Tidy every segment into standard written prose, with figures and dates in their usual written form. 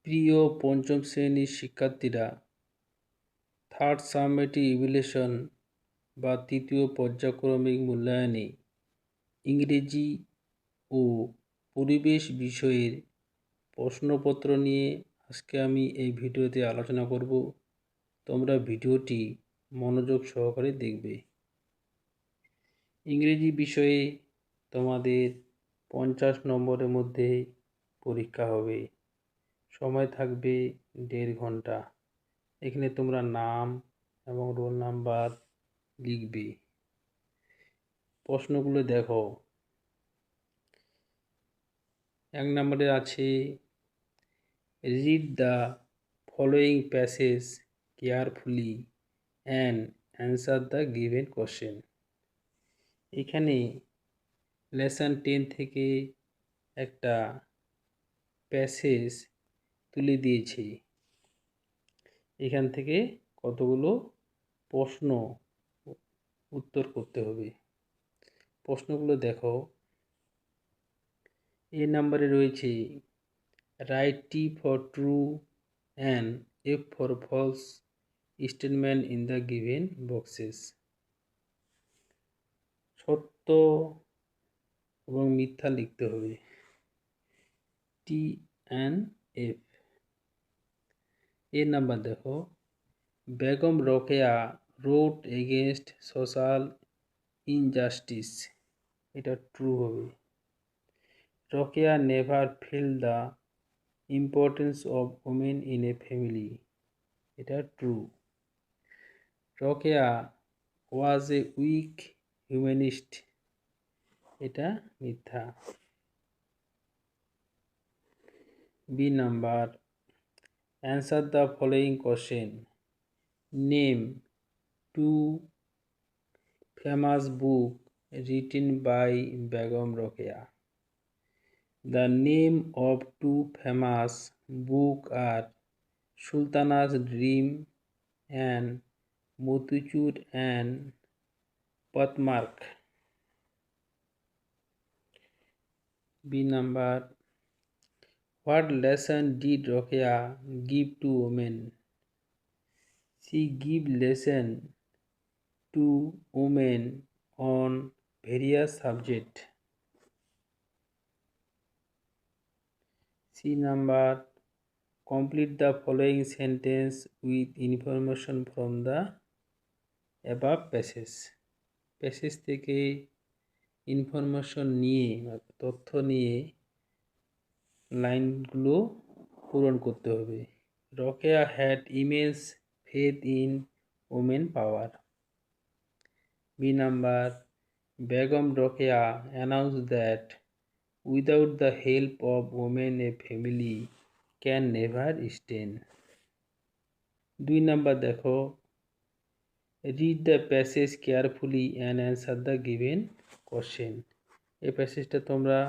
প্রিয় পঞ্চম শ্রেণীর শিক্ষার্থীরা, থার্ড সামেটিভ ইভ্যালুয়েশন বা তৃতীয় পর্যায়ক্রমিক মূল্যায়নে ইংরেজি ও পরিবেশ বিষয়ের প্রশ্নপত্র নিয়ে আজকে আমি এই ভিডিওতে আলোচনা করব। তোমরা ভিডিওটি মনোযোগ সহকারে দেখবে। ইংরেজি বিষয়ে তোমাদের 50 নম্বরের মধ্যে পরীক্ষা হবে। সময় থাকবে 1.5 ঘন্টা। এখানে তোমরা নাম এবং রোল নাম্বার লিখবে। প্রশ্নগুলো দেখো। 1 নম্বরে আছে, read the following passage carefully and answer the given question. এখানে লেসন 10 থেকে একটা প্যাসেজ তুলে দিয়েছি। এখান থেকে কতগুলো প্রশ্ন উত্তর করতে হবে। প্রশ্নগুলো দেখো। এ নম্বরে রয়েছে, write T for true and F for false statement in the given boxes. সত্য এবং মিথ্যা লিখতে হবে। T and F. A number দেখো, Begum Rokeya wrote against social injustice. এটা ট্রু হবে। Rokeya never feel the importance of women in a family. এটা true. Rokeya was a weak humanist. এটা মিথ্যা। B number, answer the following question. Name 2 famous book written by Begum Rokeya. The name of 2 famous books are Sultana's Dream and Motichur and Patmark. B number, what lesson did Rokeya give to women? She gave lesson to women on various subjects. C number, complete the following sentence with information from the above passage. Passage থেকে information নিয়ে তথ্য নিয়ে লাইনগুলো পূরণ করতে হবে। Rokeya had immense faith in women power. B number, Begum Rokeya announced that without the help of women a family can never stand. 2 number দেখো, read the passage carefully and answer the given question. এই প্যাসেজটা তোমরা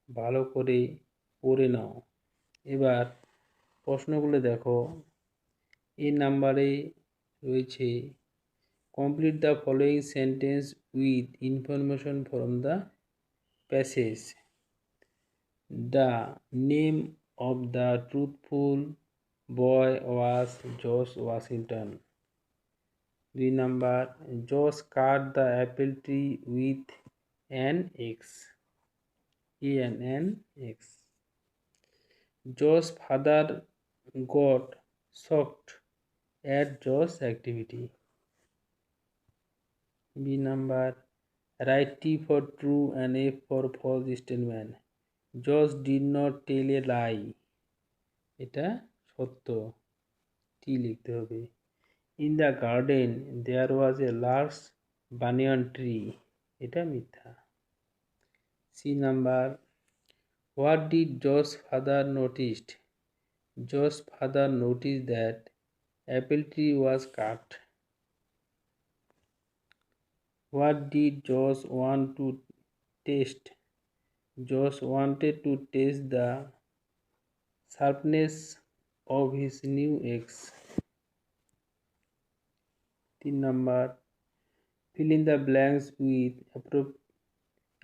ভালো করে পড়ে নাও। এবার প্রশ্নগুলো দেখো। এই নাম্বারে রয়েছে, complete the following sentence with information from the passage. The name of the truthful boy was George Washington. The number, George cut the apple tree with an axe. A-N-N-X. George's father got shocked at George's activity. B number, write T for true and F for false statement. George did not tell a lie. এটা সত্য। টি লিখতে হবে। In the garden there was a large banyan tree. এটা মিথ্যা। C number, what did George's father noticed? George's father noticed that apple tree was cut. What did George want to test? George wanted to test the sharpness of his new axe. 3 number, fill in the blanks with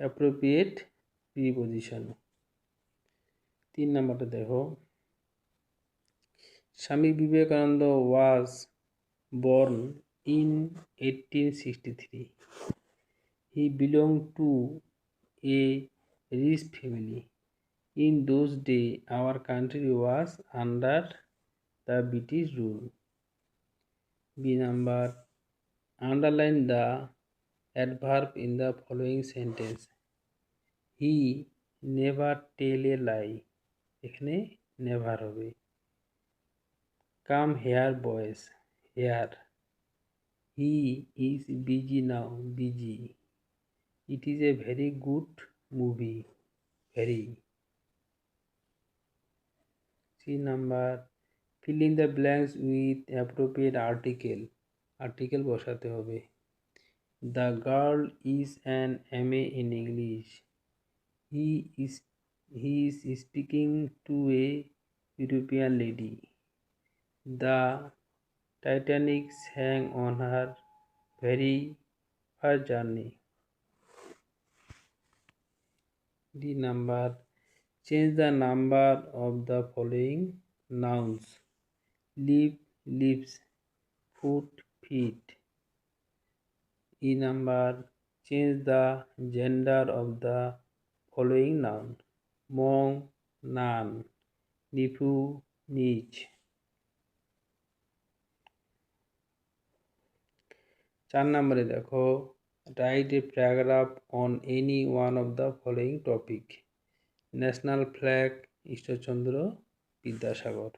appropriate preposition. 3 নাম্বারটা দেখো, Swami Vivekananda was born in 1863. He belonged to a rich family. In those days, our country was under the British rule. B number. Underline the adverb in the following sentence. He never tell a lie. এখানে never হবে। Come here boys. Here. He is busy now. Busy. It is a very good movie. Very. C number. Fill in the blanks with appropriate article. Article বসাতে হবে। The girl is an MA in English. He is speaking to a European lady. The Titanic sank on her very first journey. D number. Change the number of the following nouns. Live, lives, foot, feet. E number. Change the gender of the following noun. Mong, nan, nephew, niece. 4 নম্বরে দেখো, write a paragraph on any one of the following topic. National flag Ishwarchandra Vidyasagar.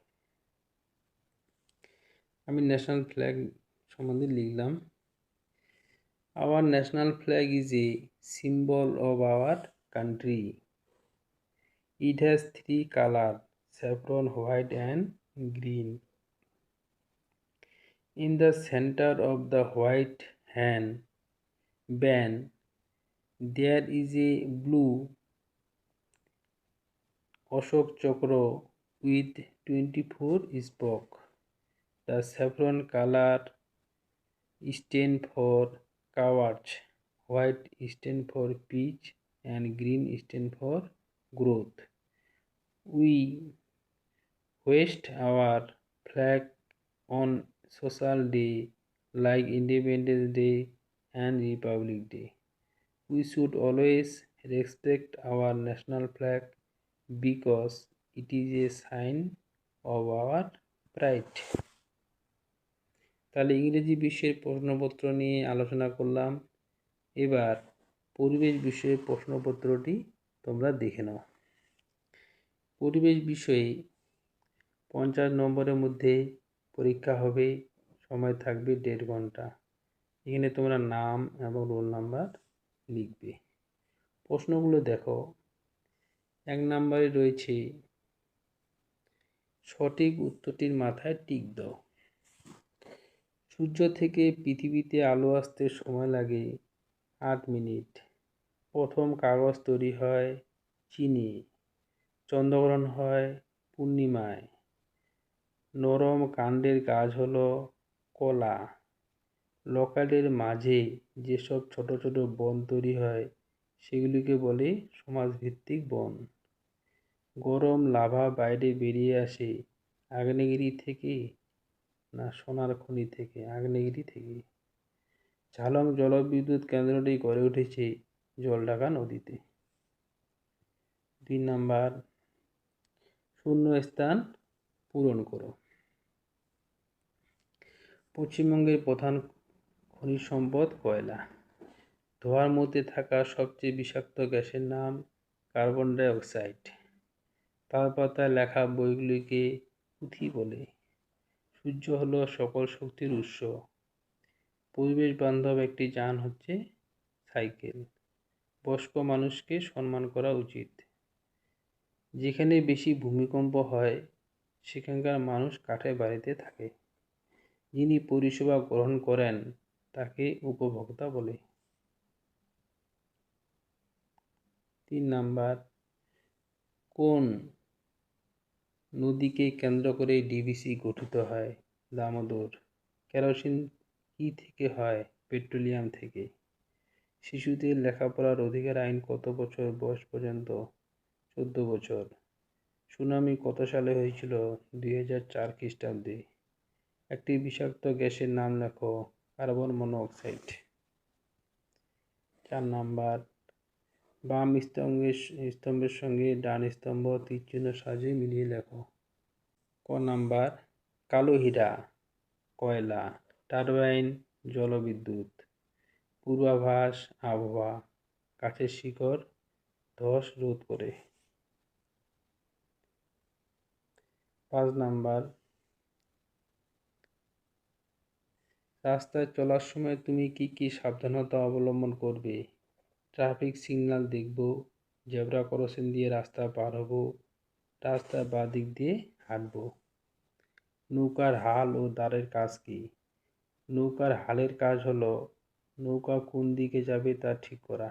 আমি national flag সম্বন্ধে লিখলাম। Our national flag is a symbol of our country. It has 3 colors, saffron, white and green. In the center of the white band, there is a blue Ashok Chakra with 24 spokes. The saffron color stands for courage, white stands for peace, and green stands for growth. We hoist our flag on social day like Independence Day and Republic Day. We should always respect our national flag because it is a sign of our pride. তাহলে ইংরেজি বিষয়ের প্রশ্নপত্র নিয়ে আলোচনা করলাম। এবার পরিবেশ বিষয়ের প্রশ্নপত্রটি তোমরা দেখে নাও। পরিবেশ বিষয়ে 50 নম্বরের মধ্যে পরীক্ষা হবে, সময় থাকবে 1.5 ঘন্টা। এখানে তোমরা নাম এবং রোল নাম্বার লিখবে। প্রশ্নগুলো দেখো। 1 নম্বরে রয়েছে সঠিক উত্তরটির মাথায় টিক দাও। সূর্য থেকে পৃথিবীতে আলো আসতে সময় লাগে 8 মিনিট। প্রথম কাগজ তৈরি হয় চীনে। চন্দ্রগ্রহণ হয় পূর্ণিমায়। নরম কাণ্ডের গাছ হলো কলা। লকারের মাঝে যেসব ছোট ছোট বন তৈরি হয় সেগুলিকে বলে সমাজভিত্তিক বন। গরম লাভা বাইরে বেরিয়ে আসে আগ্নেয়গিরি থেকে না সোনার খনি থেকে? আগ্নেয়গিরি থেকে। ঝালং জলবিদ্যুৎ কেন্দ্রটি গড়ে উঠেছে জলঢাকা নদীতে। 2 নাম্বার, শূন্য স্থান পূরণ করো। পশ্চিমবঙ্গের প্রধান খনিজ সম্পদ কয়লা। ধোঁয়ার মধ্যে থাকা সবচেয়ে বিষাক্ত গ্যাসের নাম কার্বন ডাই অক্সাইড। তালপাতায় লেখা বইগুলিকে পুঁথি বলে। সূর্য হলো সকল শক্তির উৎস। পরিবেশ বান্ধব একটি যান হচ্ছে সাইকেল। বয়স্ক মানুষকে সম্মান করা উচিত। যেখানে বেশি ভূমিকম্প হয় সেখানকার মানুষ কাঠের বাড়িতে থাকে। যিনি পরিষেবা গ্রহণ করেন তাকে উপভোক্তা বলে। 3 নাম্বার, কোন নদীকে কেন্দ্র করে ডিভিসি গঠিত হয়? দামোদর। কেরোসিন কি থেকে হয়? পেট্রোলিয়াম থেকে। শিশুদের লেখাপড়ার অধিকার আইন কত বছর বয়স পর্যন্ত? 14 বছর। সুনামি কত সালে হয়েছিল? 2004 খ্রিস্টাব্দে। একটি বিষাক্ত গ্যাসের নাম লেখো। Carbon monoxide. 4 নাম্বার, বাম স্তম্ভের সঙ্গে ডান স্তম্ভ তীরচিহ্ন সাজিয়ে মিলিয়ে লেখো। ক নাম্বার, কালো হীরা কয়লা, টারবাইন জলবিদ্যুৎ, পূর্বাভাস আবহাওয়া, কাঠের শিকড় ধস রোধ করে। 5 নাম্বার, রাস্তায় চলার সময় তুমি কি কি সাবধানতা অবলম্বন করবে? ট্রাফিক সিগন্যাল দেখব, জেব্রা ক্রসিং দিয়ে রাস্তা পার হব, রাস্তার বাঁ দিক দিয়ে হাঁটব। নৌকার হাল ও দাঁড়ের কাজ কি? নৌকার হালের কাজ হলো নৌকা কোন দিকে যাবে তা ঠিক করা।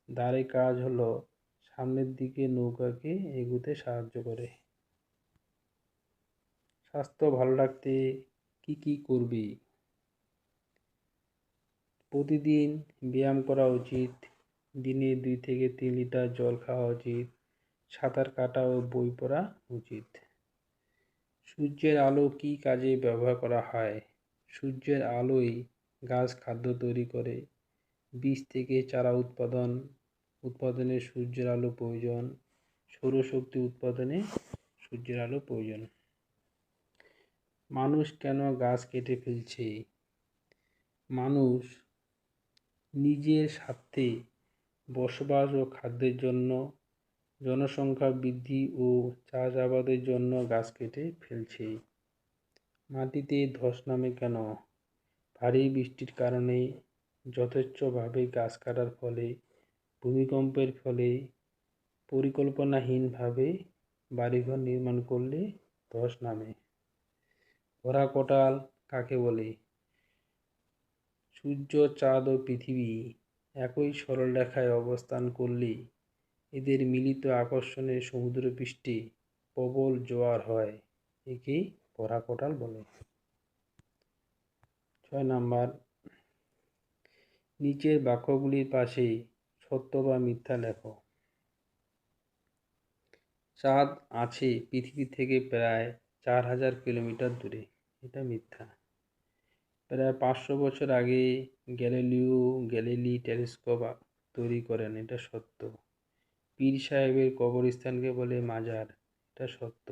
দাঁড়ের কাজ হলো সামনের দিকে নৌকাকে এগোতে সাহায্য করে। স্বাস্থ্য ভালো রাখতে কি কি করবে? প্রতিদিন ব্যায়াম করা উচিত, দিনে 2 থেকে 3 লিটার জল খাওয়া উচিত, সাঁতার কাটা ও বই পড়া উচিত। সূর্যের আলো কি কাজে ব্যবহার করা হয়? সূর্যের আলোয় গাছ খাদ্য তৈরি করে। বীজ থেকে চারা উৎপাদনে সূর্যের আলো প্রয়োজন। সৌরশক্তি উৎপাদনে সূর্যের আলো প্রয়োজন। মানুষ কেন গাছ কেটে ফেলছে? মানুষ নিজের স্বার্থে, বসবাস ও খাদ্যের জন্য, জনসংখ্যা বৃদ্ধি ও চাষাবাদের জন্য গাছ কেটে ফেলছে। মাটিতে ধস নামে কেন? ভারী বৃষ্টির কারণে, যথেচ্ছভাবে গাছ কাটার ফলে, ভূমিকম্পের ফলে, পরিকল্পনাহীনভাবে বাড়িঘর নির্মাণ করলে ধস নামে। ভরা কোটাল কাকে বলে? সূর্য, চাঁদ ও পৃথিবী একই সরলরেখায় অবস্থান করলে এদের মিলিত আকর্ষণে সমুদ্রপৃষ্ঠে প্রবল জোয়ার হয়, একেই ভরা কোটাল বলে। 6 নাম্বার, নিচের বাক্যগুলির পাশে সত্য বা মিথ্যা লেখো। চাঁদ আছে পৃথিবী থেকে প্রায় 4000 কিলোমিটার দূরে, এটা মিথ্যা। প্রায় 500 বছর আগে গ্যালিলি টেলিস্কোপ তৈরি করেন, এটা সত্য। পীর সাহেবের কবরস্থানকে বলে মাজার, এটা সত্য।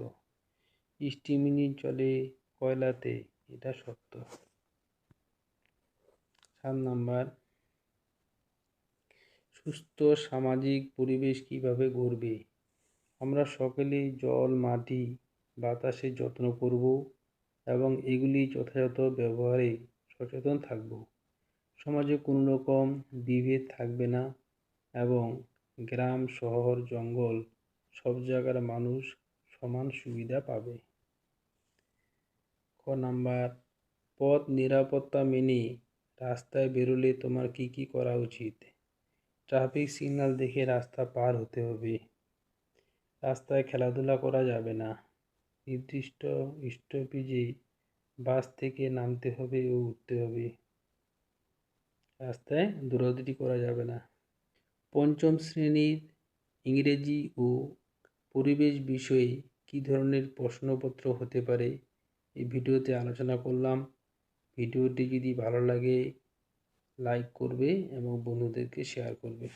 স্টিমিনি চলে কয়লাতে, এটা সত্য। 7 নাম্বার, সুস্থ সামাজিক পরিবেশ কিভাবে গড়বে? আমরা সকলেই জল, মাটি, বাতাসের যত্ন করব এবং এগুলি যথাযথ ব্যবহারে সচেতন থাকব। সমাজে কোনো রকম বিভেদ থাকবে না এবং গ্রাম, শহর, জঙ্গল সব জায়গার মানুষ সমান সুবিধা পাবে। ক নাম্বার, পথ নিরাপত্তা মেনে রাস্তায় বেরোলে তোমার কি কি করা উচিত? ট্রাফিক সিগন্যাল দেখে রাস্তা পার হতে হবে। রাস্তায় খেলাধুলা করা যাবে না। নির্দিষ্ট স্টপেজে বাস থেকে নামতে হবে ও উঠতে হবে। রাস্তায় দৌড়াদৌড়ি করা যাবে না। পঞ্চম শ্রেণীর ইংরেজি ও পরিবেশ বিষয়ে কী ধরনের প্রশ্নপত্র হতে পারে এই ভিডিওতে আলোচনা করলাম। ভিডিওটি যদি ভালো লাগে লাইক করবে এবং বন্ধুদেরকে শেয়ার করবে।